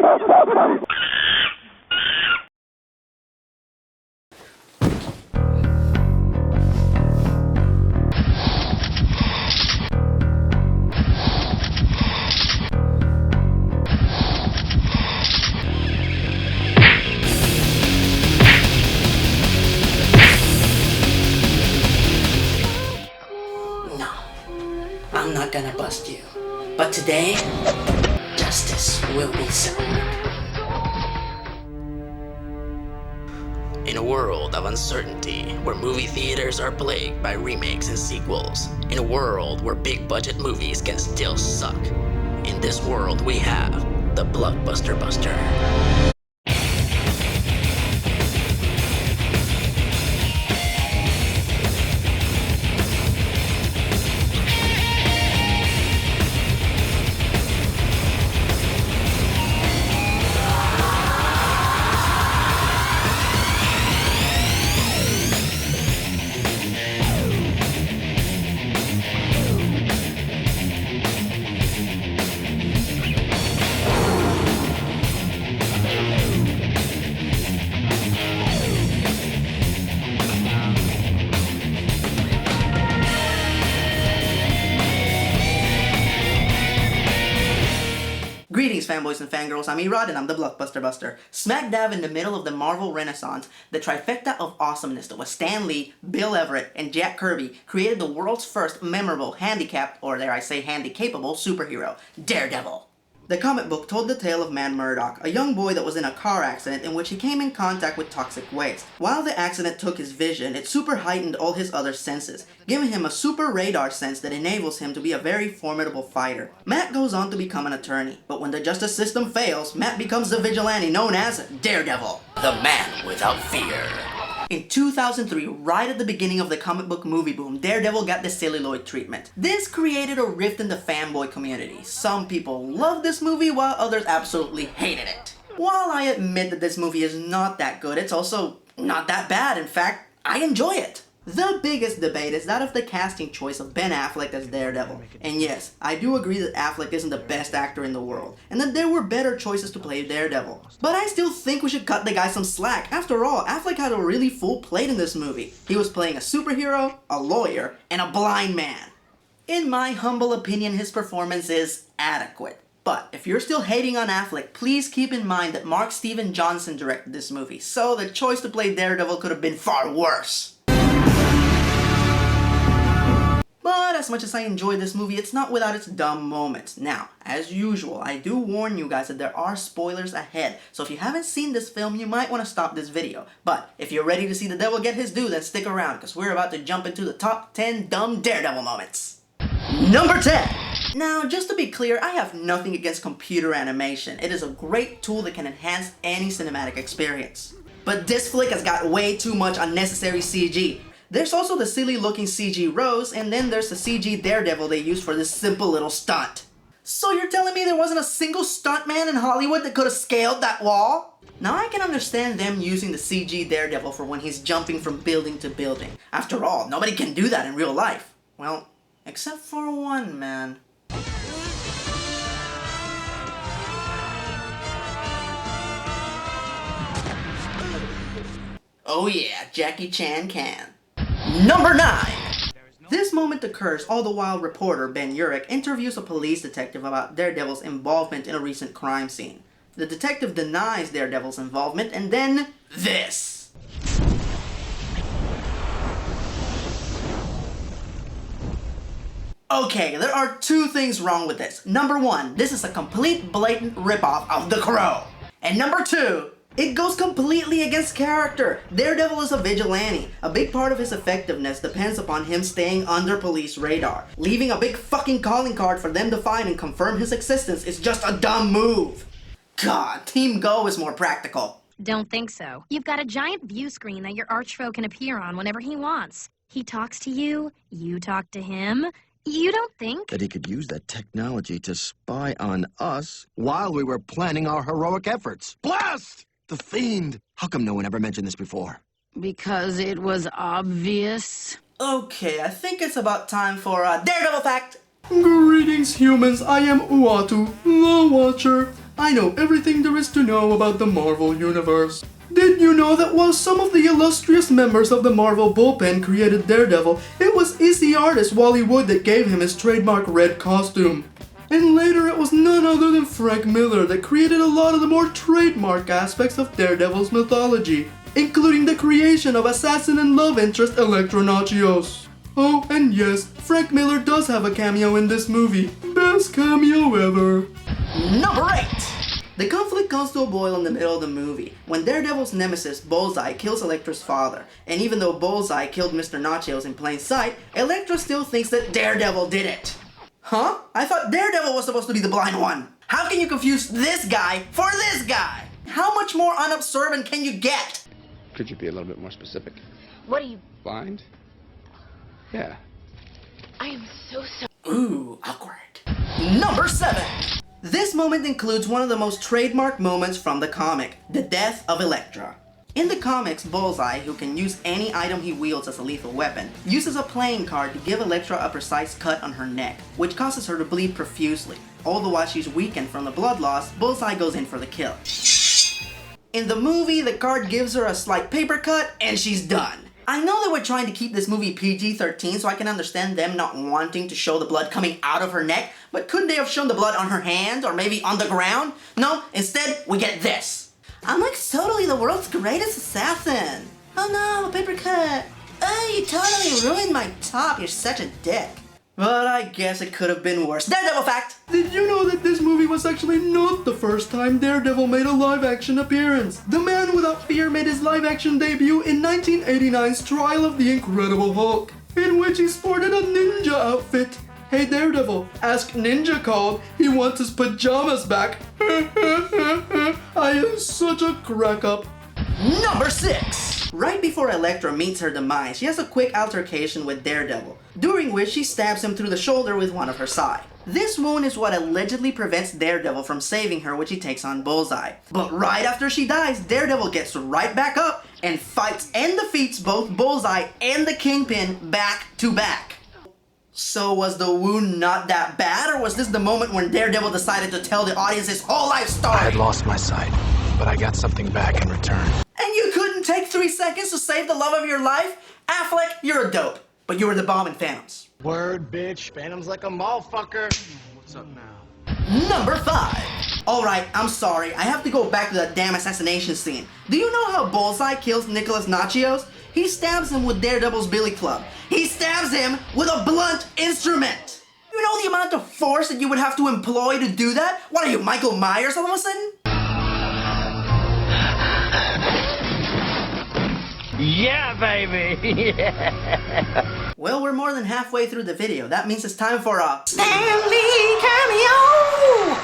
I'm not gonna bust you. But today, justice will be served. In a world of uncertainty, where movie theaters are plagued by remakes and sequels, in a world where big budget movies can still suck, in this world we have the Blockbuster Buster. Greetings fanboys and fangirls, I'm ERod and I'm the Blockbuster Buster. Smack dab in the middle of the Marvel Renaissance, the trifecta of awesomeness that was Stan Lee, Bill Everett, and Jack Kirby created the world's first memorable, handicapped, or dare I say handy-capable superhero, Daredevil. The comic book told the tale of Matt Murdock, a young boy that was in a car accident in which he came in contact with toxic waste. While the accident took his vision, it super heightened all his other senses, giving him a super radar sense that enables him to be a very formidable fighter. Matt goes on to become an attorney, but when the justice system fails, Matt becomes the vigilante known as Daredevil, the man without fear. In 2003, right at the beginning of the comic book movie boom, Daredevil got the celluloid treatment. This created a rift in the fanboy community. Some people loved this movie while others absolutely hated it. While I admit that this movie is not that good, it's also not that bad. In fact, I enjoy it. The biggest debate is that of the casting choice of Ben Affleck as Daredevil. And yes, I do agree that Affleck isn't the best actor in the world, and that there were better choices to play Daredevil. But I still think we should cut the guy some slack. After all, Affleck had a really full plate in this movie. He was playing a superhero, a lawyer, and a blind man. In my humble opinion, his performance is adequate. But if you're still hating on Affleck, please keep in mind that Mark Steven Johnson directed this movie, so the choice to play Daredevil could have been far worse. But as much as I enjoy this movie, it's not without its dumb moments. Now, as usual, I do warn you guys that there are spoilers ahead, so if you haven't seen this film, you might want to stop this video. But if you're ready to see the devil get his due, then stick around, because we're about to jump into the top 10 dumb Daredevil moments. Number 10! Now, just to be clear, I have nothing against computer animation. It is a great tool that can enhance any cinematic experience. But this flick has got way too much unnecessary CG. There's also the silly looking CG Rose, and then there's the CG Daredevil they used for this simple little stunt. So you're telling me there wasn't a single stuntman in Hollywood that could have scaled that wall? Now I can understand them using the CG Daredevil for when he's jumping from building to building. After all, nobody can do that in real life. Well, except for one man. Oh yeah, Jackie Chan can. Number 9! This moment occurs all the while reporter Ben Urich interviews a police detective about Daredevil's involvement in a recent crime scene. The detective denies Daredevil's involvement, and then this! Okay, there are two things wrong with this. Number 1, this is a complete blatant ripoff of The Crow. And number 2, it goes completely against character. Daredevil is a vigilante. A big part of his effectiveness depends upon him staying under police radar. Leaving a big fucking calling card for them to find and confirm his existence is just a dumb move. God, Team Go is more practical. Don't think so. You've got a giant view screen that your archfoe can appear on whenever he wants. He talks to you, you talk to him. You don't think that he could use that technology to spy on us while we were planning our heroic efforts? Blast! The Fiend! How come no one ever mentioned this before? Because it was obvious. Okay, I think it's about time for a Daredevil fact. Greetings humans, I am Uatu, the Watcher. I know everything there is to know about the Marvel Universe. Did you know that while some of the illustrious members of the Marvel bullpen created Daredevil, it was EC artist Wally Wood that gave him his trademark red costume? And later it was none other than Frank Miller that created a lot of the more trademark aspects of Daredevil's mythology, including the creation of assassin and love interest Electro Nachios. Oh, and yes, Frank Miller does have a cameo in this movie. Best cameo ever. Number 8! The conflict comes to a boil in the middle of the movie, when Daredevil's nemesis, Bullseye, kills Elektra's father. And even though Bullseye killed Mr. Nachios in plain sight, Elektra still thinks that Daredevil did it. Huh? I thought Daredevil was supposed to be the blind one. How can you confuse this guy for this guy? How much more unobservant can you get? Could you be a little bit more specific? What are you... Blind? Yeah. I am so Ooh, awkward. Number 7! This moment includes one of the most trademark moments from the comic, the death of Elektra. In the comics, Bullseye, who can use any item he wields as a lethal weapon, uses a playing card to give Elektra a precise cut on her neck, which causes her to bleed profusely. All the while she's weakened from the blood loss, Bullseye goes in for the kill. In the movie, the card gives her a slight paper cut, and she's done. I know they were trying to keep this movie PG-13, so I can understand them not wanting to show the blood coming out of her neck, but couldn't they have shown the blood on her hand, or maybe on the ground? No, instead, we get this. I'm like totally the world's greatest assassin. Oh no, a paper cut. Oh, you totally ruined my top, you're such a dick. But I guess it could have been worse. Daredevil fact! Did you know that this movie was actually not the first time Daredevil made a live-action appearance? The Man Without Fear made his live-action debut in 1989's Trial of the Incredible Hulk, in which he sported a ninja outfit. Hey Daredevil, ask Ninja called, he wants his pajamas back. I am such a crack-up. Number 6! Right before Elektra meets her demise, she has a quick altercation with Daredevil, during which she stabs him through the shoulder with one of her side. This wound is what allegedly prevents Daredevil from saving her when she takes on Bullseye. But right after she dies, Daredevil gets right back up and fights and defeats both Bullseye and the Kingpin back to back. So was the wound not that bad, or was this the moment when Daredevil decided to tell the audience his whole life story? I had lost my sight, but I got something back in return. And you couldn't take 3 seconds to save the love of your life? Affleck, you're a dope, but you were the bomb in Phantoms. Word, bitch. Phantom's like a motherfucker. What's up now? Number 5. Alright, I'm sorry, I have to go back to that damn assassination scene. Do you know how Bullseye kills Nicholas Nachios? He stabs him with Daredevil's billy club. He stabs him with a blunt instrument. You know the amount of force that you would have to employ to do that? What are you, Michael Myers all of a sudden? Yeah, baby! Yeah. Well, we're more than halfway through the video. That means it's time for a Stan Lee cameo!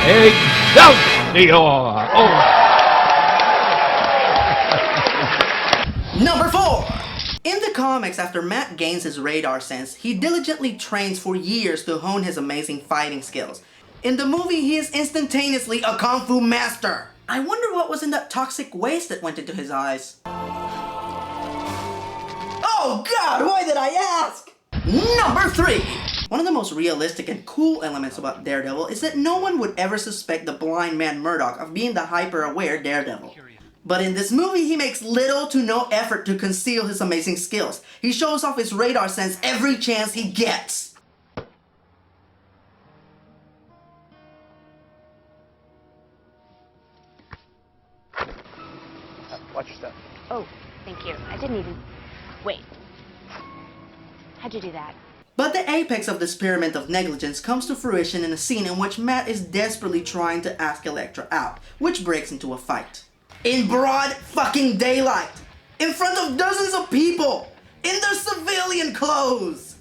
Excelsior! Oh. Number 4! In the comics, after Matt gains his radar sense, he diligently trains for years to hone his amazing fighting skills. In the movie, he is instantaneously a kung fu master. I wonder what was in that toxic waste that went into his eyes. Oh God, why did I ask? Number 3! One of the most realistic and cool elements about Daredevil is that no one would ever suspect the blind man Murdock of being the hyper-aware Daredevil. But in this movie, he makes little to no effort to conceal his amazing skills. He shows off his radar sense every chance he gets. Watch your step. Oh, thank you. I didn't even... Wait. How'd you do that? But the apex of this pyramid of negligence comes to fruition in a scene in which Matt is desperately trying to ask Elektra out, which breaks into a fight. In broad fucking daylight! In front of dozens of people! In their civilian clothes!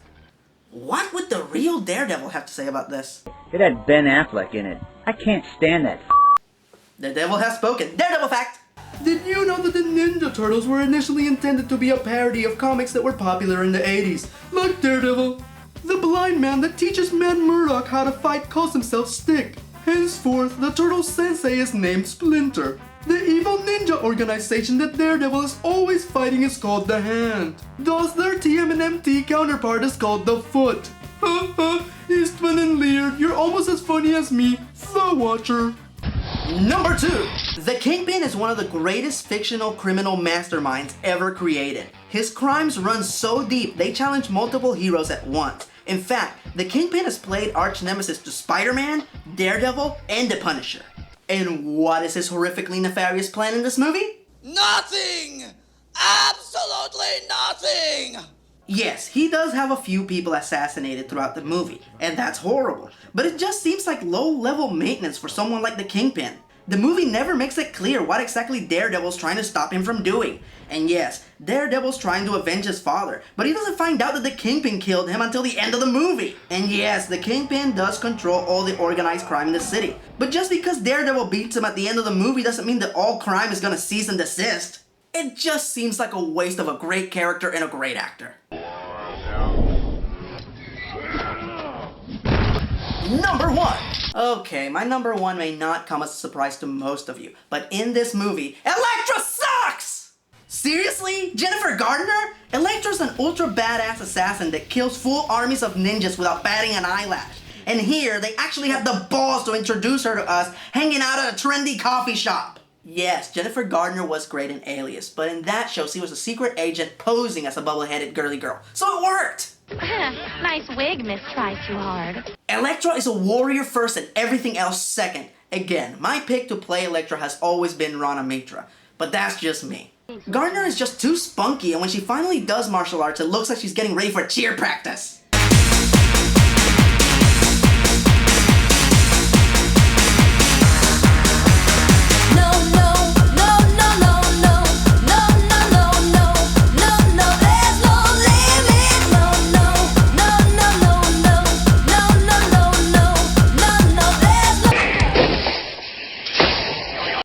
What would the real Daredevil have to say about this? It had Ben Affleck in it. I can't stand that. The devil has spoken. Daredevil fact! Did you know that the Ninja Turtles were initially intended to be a parody of comics that were popular in the 80s? Like Daredevil. The blind man that teaches Matt Murdock how to fight calls himself Stick. Henceforth, the Turtle Sensei is named Splinter. The evil ninja organization that Daredevil is always fighting is called the Hand. Thus, their TMNT counterpart is called the Foot. Eastman and Lear, you're almost as funny as me, the Watcher. Number 2. The Kingpin is one of the greatest fictional criminal masterminds ever created. His crimes run so deep, they challenge multiple heroes at once. In fact, the Kingpin has played arch nemesis to Spider-Man, Daredevil, and the Punisher. And what is his horrifically nefarious plan in this movie? Nothing! Absolutely nothing! Yes, he does have a few people assassinated throughout the movie, and that's horrible. But it just seems like low-level maintenance for someone like the Kingpin. The movie never makes it clear what exactly Daredevil's trying to stop him from doing. And yes, Daredevil's trying to avenge his father, but he doesn't find out that the Kingpin killed him until the end of the movie. And yes, the Kingpin does control all the organized crime in the city. But just because Daredevil beats him at the end of the movie doesn't mean that all crime is gonna cease and desist. It just seems like a waste of a great character and a great actor. Number 1. Okay, my number 1 may not come as a surprise to most of you, but in this movie, Elektra sucks! Seriously? Jennifer Gardner? Elektra's an ultra badass assassin that kills full armies of ninjas without batting an eyelash. And here, they actually have the balls to introduce her to us hanging out at a trendy coffee shop. Yes, Jennifer Gardner was great in Alias, but in that show, she was a secret agent posing as a bubble-headed girly girl. So it worked! Nice wig, Miss Tries Too Hard. Elektra is a warrior first and everything else second. Again, my pick to play Elektra has always been Rana Mitra, but that's just me. Gardner is just too spunky, and when she finally does martial arts, it looks like she's getting ready for cheer practice.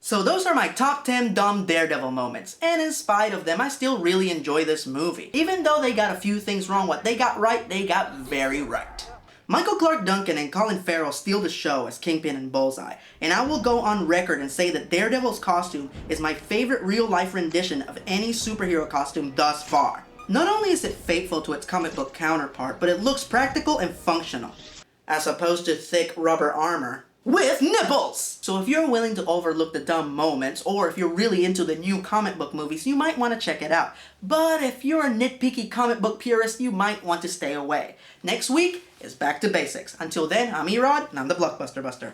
So those are my top 10 dumb Daredevil moments, and in spite of them, I still really enjoy this movie. Even though they got a few things wrong, what they got right, they got very right. Michael Clark Duncan and Colin Farrell steal the show as Kingpin and Bullseye, and I will go on record and say that Daredevil's costume is my favorite real-life rendition of any superhero costume thus far. Not only is it faithful to its comic book counterpart, but it looks practical and functional, as opposed to thick rubber armor with nipples! So if you're willing to overlook the dumb moments, or if you're really into the new comic book movies, you might want to check it out. But if you're a nitpicky comic book purist, you might want to stay away. Next week is back to basics. Until then, I'm ERod, and I'm the Blockbuster Buster.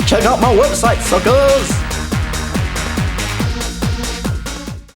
Check out my website, suckers!